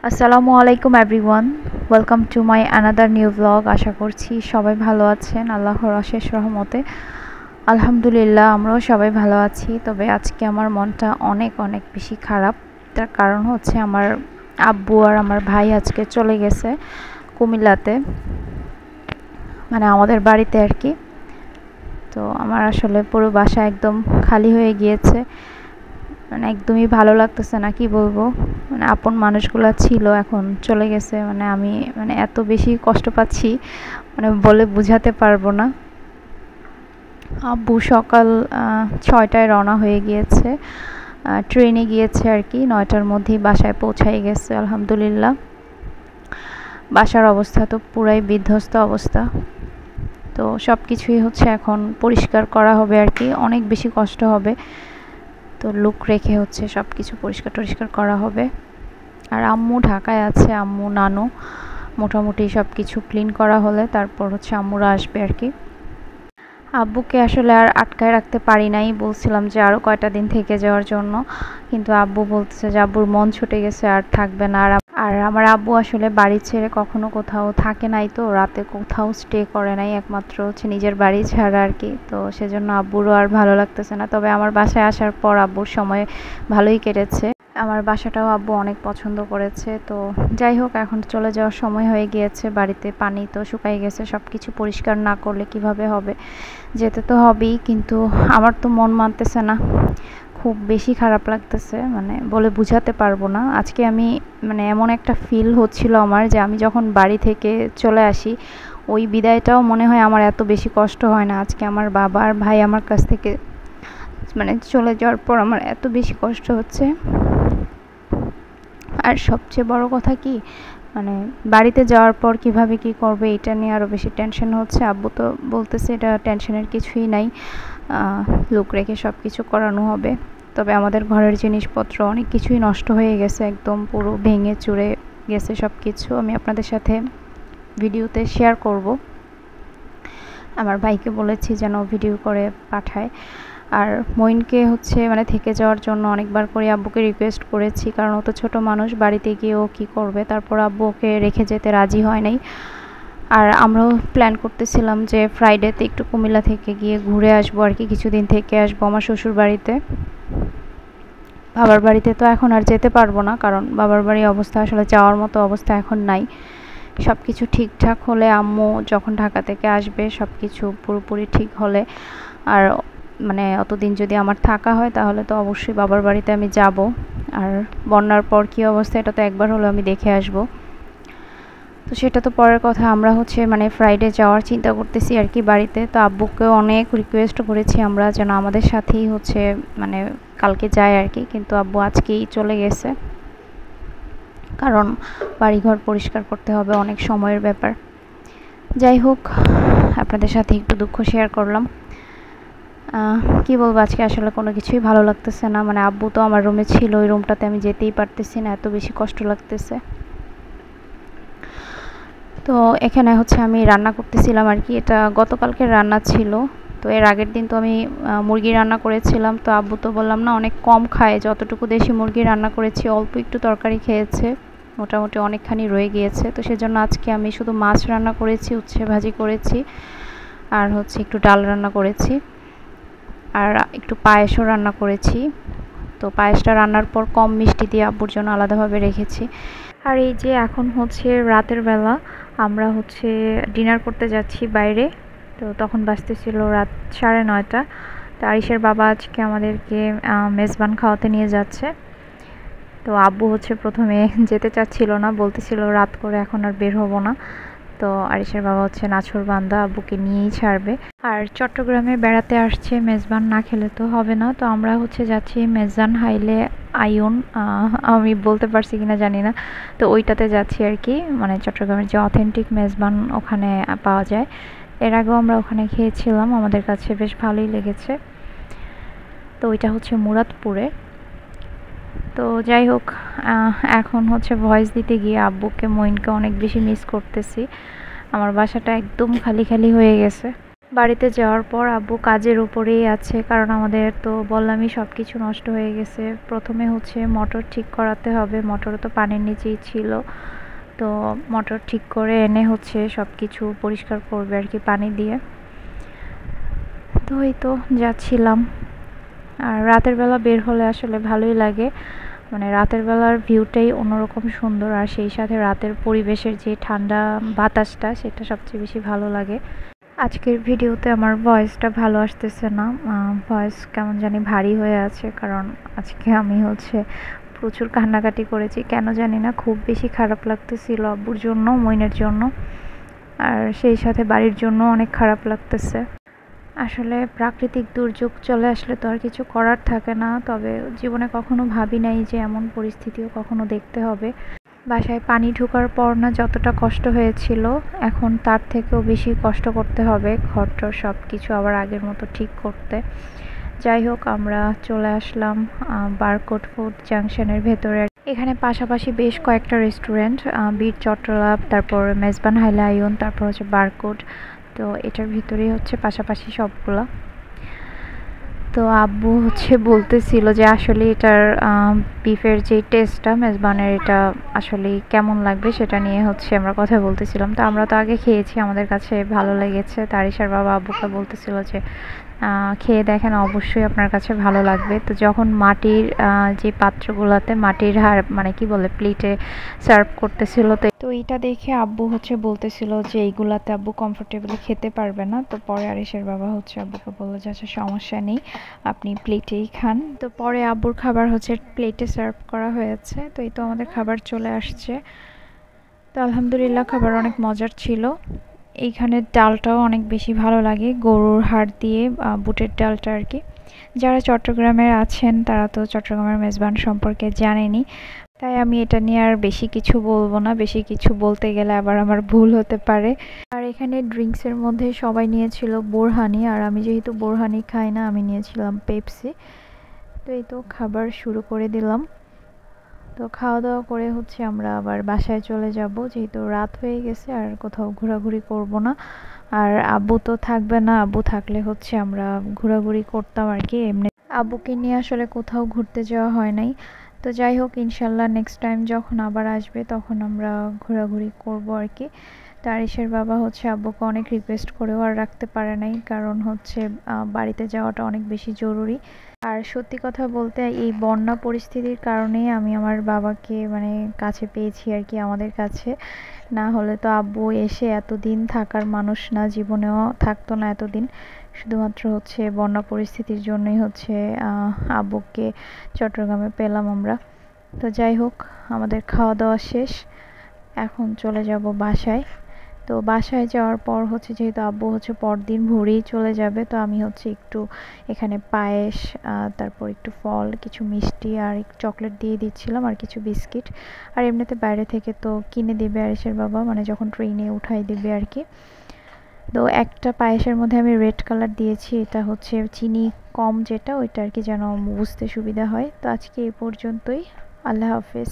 আসসালামু আলাইকুম everyone, welcome to my another new blog. আশা করছি সবাই ভালো আছেন আল্লাহর অশেষ রহমতে। আলহামদুলিল্লাহ, আমরাও সবাই ভালো আছি। তবে আজকে আমার মনটা অনেক অনেক বেশি খারাপ। তার কারণ হচ্ছে আমার আব্বু আর আমার ভাই আজকে চলে গেছে কুমিল্লাতে, মানে আমাদের বাড়িতে আর কি। তো আমার আসলে পুরো বাসা একদম খালি হয়ে গিয়েছে, মানে একদমই ভালো লাগতেছে না, কি বলবো। মানে আপন মানুষগুলো ছিল, এখন চলে গেছে। মানে আমি এত বেশি কষ্ট পাচ্ছি, মানে বলে বুঝাতে পারবো না। আব্বু সকাল 6টায় রওনা হয়ে গিয়েছে, ট্রেনে গিয়েছে আর কি। 9টার মধ্যেই বাসায় পৌঁছাই গেছে আলহামদুলিল্লাহ। বাসার অবস্থা তো পুরাই বিধ্বস্ত অবস্থা। তো সব কিছুই হচ্ছে এখন পরিষ্কার করা হবে আর কি, অনেক বেশি কষ্ট হবে। তো লুক রেখে হচ্ছে সব কিছু পরিষ্কার টরিষ্কার করা হবে। আর আম্মু ঢাকায় আছে, আম্মু নানু মোটামুটি সব কিছু ক্লিন করা হলে তারপর হচ্ছে আম্মুরা আসবে আর কি। আব্বুকে আসলে আর আটকায় রাখতে পারি নাই, বলছিলাম যে আরও কয়টা দিন থেকে যাওয়ার জন্য, কিন্তু আব্বু বলতেছে যে আব্বুর মন ছুটে গেছে, আর থাকবে না। আর আমার আব্বু আসলে বাড়ি ছেড়ে কখনো কোথাও থাকে নাই, তো রাতে কোথাও স্টে করে নাই, একমাত্র হচ্ছে নিজের বাড়ি ছাড়া আর কি। তো সেজন্য আব্বুরও আর ভালো লাগতেছে না। তবে আমার বাসায় আসার পর আব্বুর সময় ভালোই কেটেছে। আমার বাসাটাও আব্বু অনেক পছন্দ করেছে। তো যাই হোক, এখন চলে যাওয়ার সময় হয়ে গিয়েছে। বাড়িতে পানি তো শুকাই গেছে, সব কিছু পরিষ্কার না করলে কিভাবে হবে। যেতে তো হবেই, কিন্তু আমার তো মন মানতেছে না, খুব বেশি খারাপ লাগতেছে, মানে বলে বুঝাতে পারবো না। আজকে আমি এমন একটা ফিল হচ্ছিল আমার, যে আমি যখন বাড়ি থেকে চলে আসি ওই বিদায়টাও মনে হয় আমার এত বেশি কষ্ট হয় না। আজকে আমার বাবা আর ভাই আমার কাছ থেকে চলে যাওয়ার পর আমার এত বেশি কষ্ট হচ্ছে। আর সবচেয়ে বড় কথা কি, বাড়িতে যাওয়ার পর কিভাবে কি করবে এটা নিয়ে আরও বেশি টেনশন হচ্ছে। আব্বু তো বলতেছে এটা টেনশনের কিছুই নাই, লোক রেখে সব কিছু করানো হবে। তবে আমাদের ঘরের জিনিসপত্র অনেক কিছুই নষ্ট হয়ে গেছে, একদম পুরো ভেঙে চুরে গেছে সব কিছু। আমি আপনাদের সাথে ভিডিওতে শেয়ার করব। আমার ভাইকে বলেছি যেন ভিডিও করে পাঠায়। আর মইনকে হচ্ছে থেকে যাওয়ার জন্য অনেকবার করে আব্বুকে রিকোয়েস্ট করেছি, কারণ ও তো ছোটো মানুষ, বাড়িতে গিয়ে ও কী করবে। তারপর আব্বু ওকে রেখে যেতে রাজি হয় নাই। আর আমরাও প্ল্যান করতেছিলাম যে ফ্রাইডেতে একটু কুমিল্লা থেকে গিয়ে ঘুরে আসবো আর কি, কিছুদিন থেকে আসবো আমার শ্বশুর বাড়িতে। বাবার বাড়িতে তো এখন আর যেতে পারবো না, কারণ বাবার বাড়ির অবস্থা আসলে যাওয়ার মতো অবস্থা এখন নাই। সব কিছু ঠিকঠাক হলে, আম্মু যখন ঢাকা থেকে আসবে সব কিছু পুরোপুরি ঠিক হলে, আর অতদিন যদি আমার থাকা হয় তাহলে তো অবশ্যই বাবার বাড়িতে আমি যাব। আর বন্যার পর কী অবস্থা এটা তো একবার হলো আমি দেখে আসব। তো সেটা তো পরের কথা। আমরা হচ্ছে ফ্রাইডে যাওয়ার চিন্তা করতেছি আর কি বাড়িতে। তো আব্বুকেও অনেক রিকোয়েস্ট করেছি আমরা যেন আমাদের সাথেই হচ্ছে কালকে যায় আর কি, কিন্তু আব্বু আজকেই চলে গেছে, কারণ বাড়িঘর পরিষ্কার করতে হবে, অনেক সময়ের ব্যাপার। যাই হোক, আপনাদের সাথে একটু দুঃখ শেয়ার করলাম। কি বলবো, আজকে আসলে কোনো কিছুই ভালো লাগতেছে না। আব্বু তো আমার রুমে ছিল, ওই রুমটাতে আমি যেতেই পারতেছি না, এত বেশি কষ্ট লাগতেছে। তো এখানে হচ্ছে আমি রান্না করতেছিলাম আর কি, এটা গতকালকের রান্না ছিল। তো এর আগের দিন তো আমি মুরগি রান্না করেছিলাম। তো আব্বু তো বললাম না অনেক কম খায়, যতটুকু দেশি মুরগি রান্না করেছি অল্প একটু তরকারি খেয়েছে, মোটামুটি অনেকখানি রয়ে গিয়েছে। তো সেজন্য আজকে আমি শুধু মাছ রান্না করেছি, উচ্ছে ভাজি করেছি, আর হচ্ছে একটু ডাল রান্না করেছি, আর একটু পায়েসও রান্না করেছি। তো পায়েসটা রান্নার পর কম মিষ্টি দিয়ে আব্বুর জন্য আলাদাভাবে রেখেছি। আর এই যে এখন হচ্ছে রাতের বেলা, আমরা হচ্ছে ডিনার করতে যাচ্ছি বাইরে। তো তখন বাজতেছিল রাত 9:30। তো আরিশের বাবা আজকে আমাদেরকে মেজবান খাওয়াতে নিয়ে যাচ্ছে। তো আব্বু হচ্ছে প্রথমে যেতে চাচ্ছিল না, বলতেছিল রাত করে এখন আর বের হবো না। তো আরিশের বাবা হচ্ছে নাছোড়বান্দা, আব্বুকে নিয়েই ছাড়বে। আর চট্টগ্রামে বেড়াতে আসছে, মেজবান না খেলে তো হবে না। তো আমরা হচ্ছে যাচ্ছি মেজান হাইলে আয়ন, আমি বলতে পারছি কিনা জানি না। তো ওইটাতে যাচ্ছি আর কি, চট্টগ্রামের যে অথেন্টিক মেজবান ওখানে পাওয়া যায়। এর আগেও আমরা ওখানে খেয়েছিলাম, আমাদের কাছে বেশ ভালোই লেগেছে। তো ওইটা হচ্ছে মুরাদপুরে। তো যাই হোক, এখন হচ্ছে ভয়েস দিতে গিয়ে আব্বুকে মইনকে অনেক বেশি মিস করতেছি। আমার বাসাটা একদম খালি খালি হয়ে গেছে। বাড়িতে যাওয়ার পর আব্বু কাজের উপরেই আছে, কারণ আমাদের তো বললামই সব কিছু নষ্ট হয়ে গেছে। প্রথমে হচ্ছে মোটর ঠিক করাতে হবে, মোটর তো পানির নিচেই ছিল। তো মোটর ঠিক করে এনে হচ্ছে সব কিছু পরিষ্কার করবে আর কি পানি দিয়ে। তো এই তো যাচ্ছিলাম। আর রাতের বেলা বের হলে আসলে ভালোই লাগে, মানে রাতের বেলার ভিউটাই অন্যরকম সুন্দর, আর সেই সাথে রাতের পরিবেশের যে ঠান্ডা বাতাসটা সেটা সবচেয়ে বেশি ভালো লাগে। আজকের ভিডিওতে আমার ভয়েসটা ভালো আসতেছে না, ভয়েস কেমন জানি ভারী হয়ে আছে, কারণ আজকে আমি হচ্ছে প্রচুর কান্নাকাটি করেছি, কেন জানি না খুব বেশি খারাপ লাগতেছিল আব্বুর জন্য, মইনের জন্য, আর সেই সাথে বাড়ির জন্য অনেক খারাপ লাগতেছে। আসলে প্রাকৃতিক দুর্যোগ চলে আসলে তো আর কিছু করার থাকে না, তবে জীবনে কখনো ভাবি নাই যে এমন পরিস্থিতিও কখনো দেখতে হবে। বাসায় পানি ঢোকার পর না যতটা কষ্ট হয়েছিল, এখন তার থেকেও বেশি কষ্ট করতে হবে ঘরটর সব কিছু আবার আগের মতো ঠিক করতে। যাই হোক, আমরা চলে আসলাম বারকোড ফুড জাংশনের ভেতরে। এখানে পাশাপাশি বেশ কয়েকটা রেস্টুরেন্ট, বীর চট্টলা, তারপর মেজবান হাইলায়ন, তারপর হচ্ছে বারকোড। তো এটার ভিতরেই হচ্ছে পাশাপাশি সবগুলা। তো আব্বু হচ্ছে বলতেছিল যে আসলে এটার বিফের যে টেস্টটা মেজবানের, এটা আসলে কেমন লাগবে সেটা নিয়ে হচ্ছে আমরা কথা বলতেছিলাম। তো আমরা তো আগে খেয়েছি, আমাদের কাছে ভালো লেগেছে। তারিশার বাবা আব্বুকে বলতেছিল যে খেয়ে দেখেন, অবশ্যই আপনার কাছে ভালো লাগবে। তো যখন মাটির যে পাত্রগুলোতে মাটির মানে কি বলে প্লেটে সার্ভ করতেছিল, তো এইটা দেখে আব্বু হচ্ছে বলতেছিল যে এইগুলাতে আব্বু কমফোর্টেবলি খেতে পারবে না। তো পরে আরিশের বাবা হচ্ছে আব্বুকে বললো যে আচ্ছা সমস্যা নেই, আপনি প্লেটেই খান। তো পরে আব্বুর খাবার হচ্ছে প্লেটে সার্ভ করা হয়েছে। তো এই তো আমাদের খাবার চলে আসছে। তো আলহামদুলিল্লাহ খাবার অনেক মজার ছিল। এইখানে ডালটাও অনেক বেশি ভালো লাগে, গরুর হাড় দিয়ে বুটের ডালটা আর কি। যারা চট্টগ্রামের আছেন তারা তো চট্টগ্রামের মেজবান সম্পর্কে জানেনই, তাই আমি এটা নিয়ে আর বেশি কিছু বলবো না, বেশি কিছু বলতে গেলে আবার আমার ভুল হতে পারে। আর এখানে ড্রিঙ্কসের মধ্যে সবাই নিয়েছিল বোরহানি, আর আমি যেহেতু বোরহানি খাই না, আমি নিয়েছিলাম পেপসি। তো এই তো খাবার শুরু করে দিলাম। তো খাওয়া দাওয়া করে হচ্ছে আমরা আবার বাসায় চলে যাব, যেহেতু রাত হয়ে গেছে, আর কোথাও ঘোরাঘুরি করব না। আর আব্বু তো থাকবে না, আব্বু থাকলে হচ্ছে আমরা ঘোরাঘুরি করতাম আর কি। এমনি আব্বুকে নিয়ে আসলে কোথাও ঘুরতে যাওয়া হয় নাই। তো যাই হোক, ইনশাল্লাহ নেক্সট টাইম যখন আবার আসবে তখন আমরা ঘোরাঘুরি করব আর কি। তারিশের বাবা হচ্ছে আব্বুকে অনেক রিকোয়েস্ট করেও আর রাখতে পারে নাই, কারণ হচ্ছে বাড়িতে যাওয়াটা অনেক বেশি জরুরি। আর সত্যি কথা বলতে এই বন্যা পরিস্থিতির কারণেই আমি আমার বাবাকে মানে কাছে পেয়েছি আর কি, আমাদের কাছে। না হলে তো আব্বু এসে এতদিন থাকার মানুষ না, জীবনেও থাকতো না এতদিন। শুধুমাত্র হচ্ছে বন্যা পরিস্থিতির জন্যই হচ্ছে আব্বুকে চট্টগ্রামে পেলাম আমরা। তো যাই হোক, আমাদের খাওয়া দাওয়া শেষ, এখন চলে যাব বাসায়। তো বাসায় যাওয়ার পর হচ্ছে যেহেতু আব্বু হচ্ছে পরদিন ভোরেই চলে যাবে, তো আমি হচ্ছে একটু এখানে পায়েস, তারপর একটু ফল, কিছু মিষ্টি আর চকলেট দিয়ে দিচ্ছিলাম, আর কিছু বিস্কিট। আর এমনিতে বাইরে থেকে তো কিনে দেবে আরিশের বাবা, মানে যখন ট্রেনে উঠাই দেবে আর কি। তো একটা পায়েসের মধ্যে আমি রেড কালার দিয়েছি, এটা হচ্ছে চিনি কম যেটা, ওইটা আর কি, যেন বুঝতে সুবিধা হয়। তো আজকে এই পর্যন্তই, আল্লাহ হাফেজ।